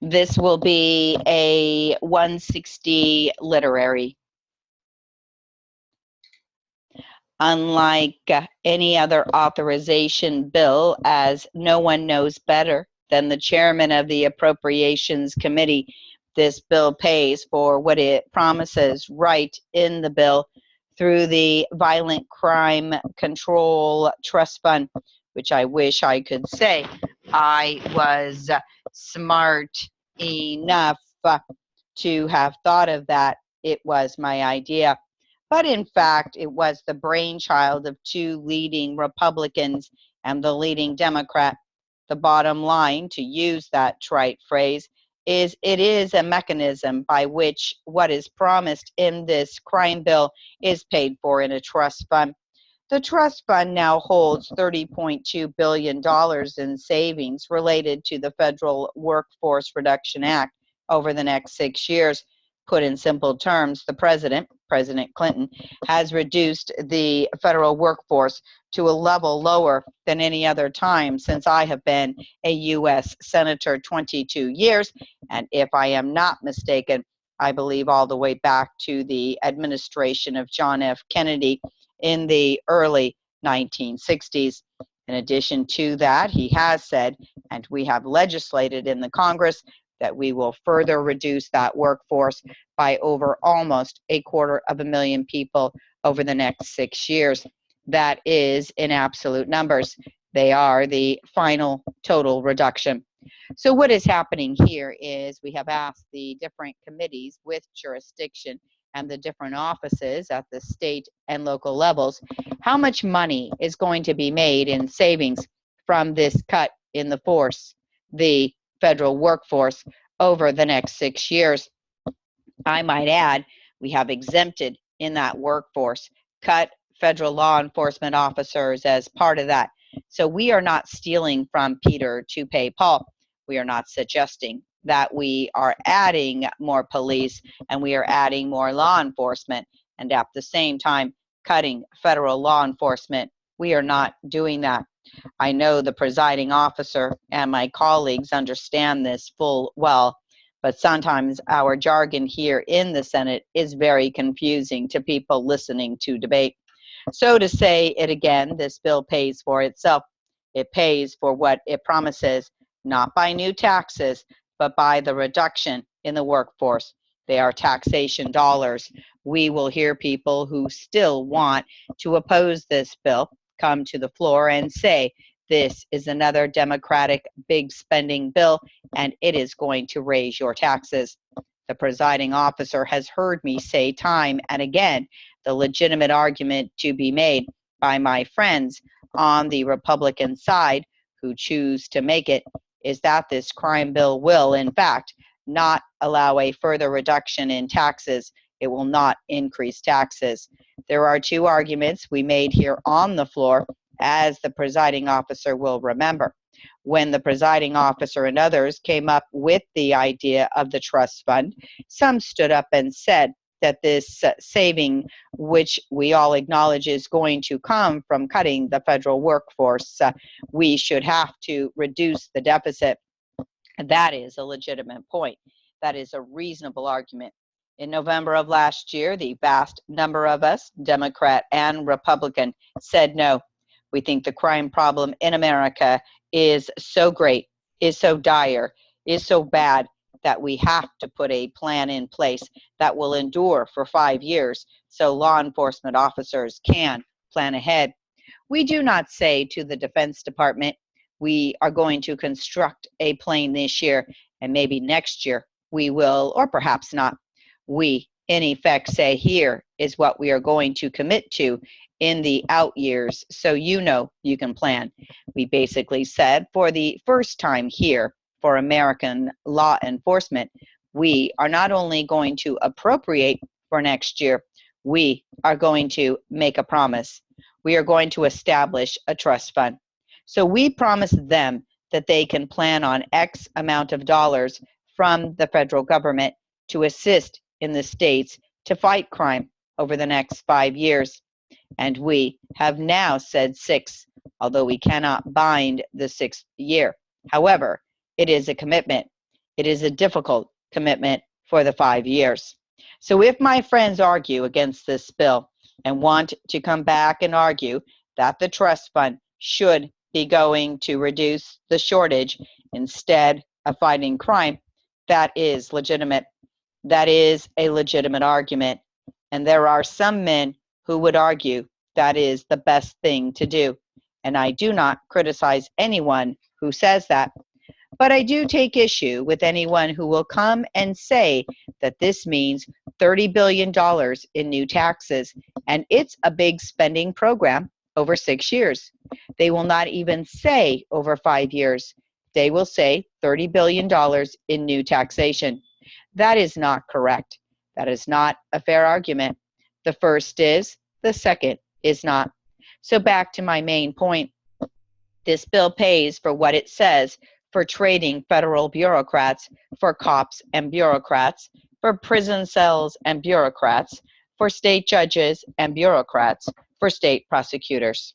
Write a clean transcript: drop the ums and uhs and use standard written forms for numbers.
This will be a 160 literary. Unlike any other authorization bill, as no one knows better than the chairman of the Appropriations Committee, this bill pays for what it promises right in the bill through the Violent Crime Control Trust Fund, which I wish I could say I was smart enough to have thought of that. It was my idea. But in fact, it was the brainchild of two leading Republicans and the leading Democrat. The bottom line, to use that trite phrase, is it is a mechanism by which what is promised in this crime bill is paid for in a trust fund. The trust fund now holds $30.2 billion in savings related to the Federal Workforce Reduction Act over the next 6 years. Put in simple terms, the President Clinton, has reduced the federal workforce to a level lower than any other time since I have been a U.S. Senator, 22 years. And if I am not mistaken, I believe all the way back to the administration of John F. Kennedy in the early 1960s. In addition to that, he has said, and we have legislated in the Congress, that we will further reduce that workforce by over almost 250,000 people over the next 6 years. That is in absolute numbers. They are the final total reduction. So what is happening here is we have asked the different committees with jurisdiction and the different offices at the state and local levels, how much money is going to be made in savings from this cut in the force, the federal workforce, over the next 6 years. I might add, we have exempted in that workforce, cut federal law enforcement officers as part of that. So we are not stealing from Peter to pay Paul. We are not suggesting that we are adding more police and we are adding more law enforcement and at the same time cutting federal law enforcement. We are not doing that. I know the presiding officer and my colleagues understand this full well, but sometimes our jargon here in the Senate is very confusing to people listening to debate. So to say it again, this bill pays for itself. It pays for what it promises, not by new taxes, but by the reduction in the workforce. They are taxation dollars. We will hear people who still want to oppose this bill come to the floor and say, this is another Democratic big spending bill, and it is going to raise your taxes. The presiding officer has heard me say time and again, the legitimate argument to be made by my friends on the Republican side who choose to make it is that this crime bill will, in fact, not allow a further reduction in taxes. It will not increase taxes. There are two arguments we made here on the floor, as the presiding officer will remember. When the presiding officer and others came up with the idea of the trust fund, some stood up and said that this saving, which we all acknowledge is going to come from cutting the federal workforce, we should have to reduce the deficit. That is a legitimate point. That is a reasonable argument. In November of last year, the vast number of us, Democrat and Republican, said no. We think the crime problem in America is so great, is so dire, is so bad that we have to put a plan in place that will endure for 5 years so law enforcement officers can plan ahead. We do not say to the Defense Department, we are going to construct a plane this year and maybe next year we will, or perhaps not. We, in effect, say here is what we are going to commit to in the out years, so you know you can plan. We basically said for the first time here for American law enforcement, we are not only going to appropriate for next year, we are going to make a promise. We are going to establish a trust fund. So we promise them that they can plan on X amount of dollars from the federal government to assist in the states to fight crime over the next 5 years. And we have now said 6, although we cannot bind the 6th year. However, it is a commitment. It is a difficult commitment for the 5 years. So if my friends argue against this bill and want to come back and argue that the trust fund should be going to reduce the shortage instead of fighting crime, that is legitimate. That is a legitimate argument. And there are some men who would argue that is the best thing to do. And I do not criticize anyone who says that. But I do take issue with anyone who will come and say that this means $30 billion in new taxes, and it's a big spending program over 6 years. They will not even say over 5 years. They will say $30 billion in new taxation. That is not correct. That is not a fair argument. The first is, the second is not. So back to my main point. This bill pays for what it says for trading federal bureaucrats for cops and bureaucrats, for prison cells and bureaucrats, for state judges and bureaucrats, for state prosecutors.